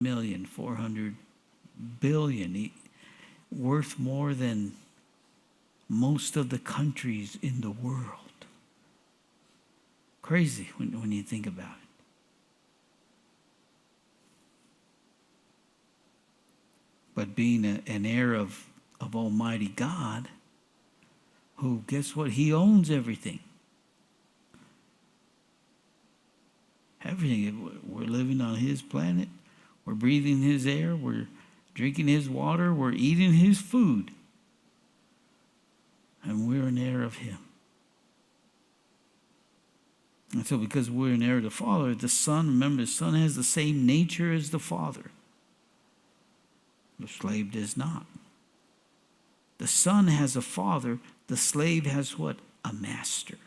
million, 400 billion, worth more than most of the countries in the world. Crazy when you think about it. But being an heir of Almighty God, who, guess what? He owns everything. Everything. We're living on His planet. We're breathing His air. We're drinking His water. We're eating His food. And we're an heir of Him. And so because we're an heir of the Father, the Son, remember, the Son has the same nature as the Father. The slave does not. The son has a father. The slave has what? A master.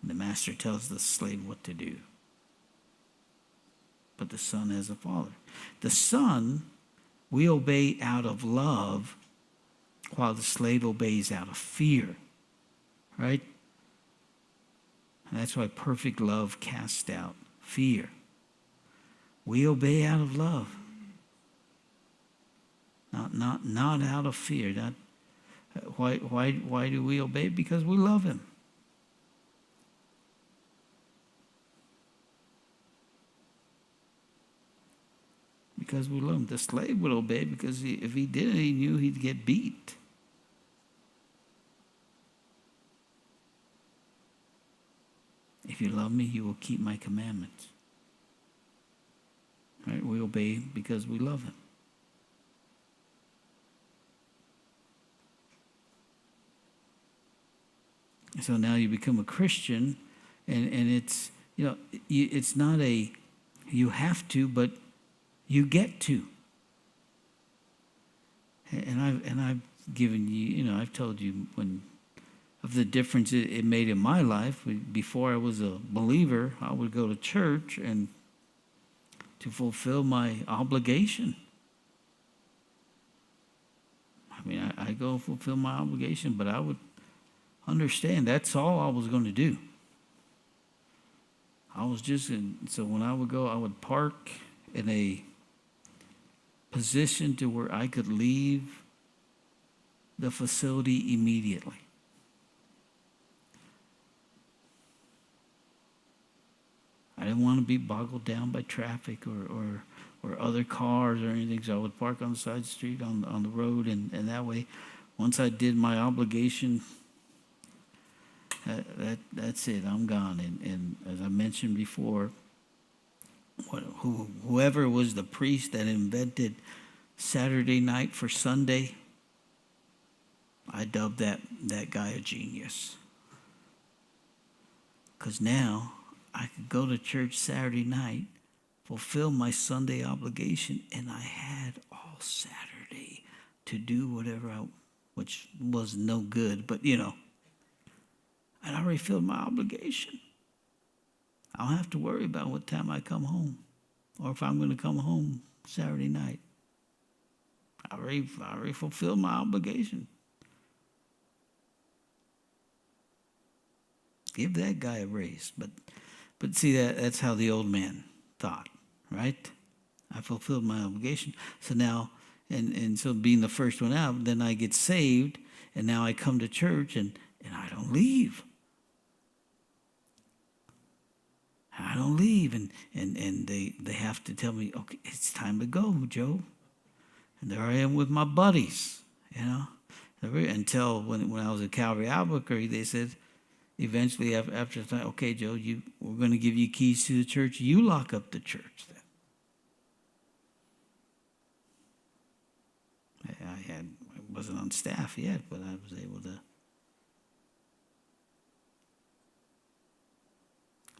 And the master tells the slave what to do. But the son has a father. The son, we obey out of love, while the slave obeys out of fear. Right? And that's why perfect love casts out fear. We obey out of love. Not out of fear. Why do we obey? Because we love Him. Because we love Him. The slave would obey because if he didn't, he knew he'd get beat. If you love me, you will keep my commandments. Right? We obey because we love Him. So now you become a Christian, and it's, it's not a you have to, but you get to. And I've given you, I've told you of the difference it made in my life. Before I was a believer, I would go to church and to fulfill my obligation. I mean, I go fulfill my obligation, but I would understand that's all I was going to do. So when I would go, I would park in a position to where I could leave the facility immediately. I didn't want to be boggled down by traffic or other cars or anything, so I would park on the side street on the road, and that way, once I did my obligation, that's it. I'm gone. And as I mentioned before, whoever was the priest that invented Saturday night for Sunday, I dubbed that guy a genius. Because now I could go to church Saturday night, fulfill my Sunday obligation, and I had all Saturday to do whatever which was no good, but I'd already filled my obligation. I don't have to worry about what time I come home or if I'm going to come home Saturday night. I already fulfilled my obligation. Give that guy a raise. But see, that's how the old man thought, right? I fulfilled my obligation. So now, and so being the first one out, then I get saved, and now I come to church, and I don't leave. I don't leave, and they have to tell me, okay, it's time to go, Joe. And there I am with my buddies, until when I was at Calvary Albuquerque, they said, eventually after time, okay, Joe, we're going to give you keys to the church. You lock up the church then. I wasn't on staff yet, but I was able to.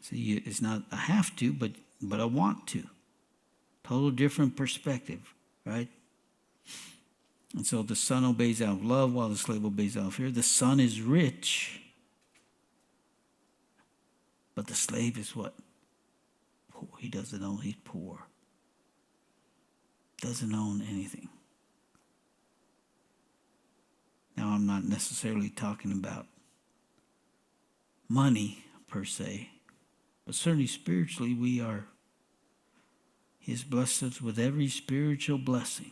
See, it's not a have to, but I want to. Total different perspective, right? And so the son obeys out of love while the slave obeys out of fear. The son is rich, but the slave is what? Poor. He doesn't own, he's poor. Doesn't own anything. Now, I'm not necessarily talking about money per se, but certainly spiritually we are He has blessed us with every spiritual blessing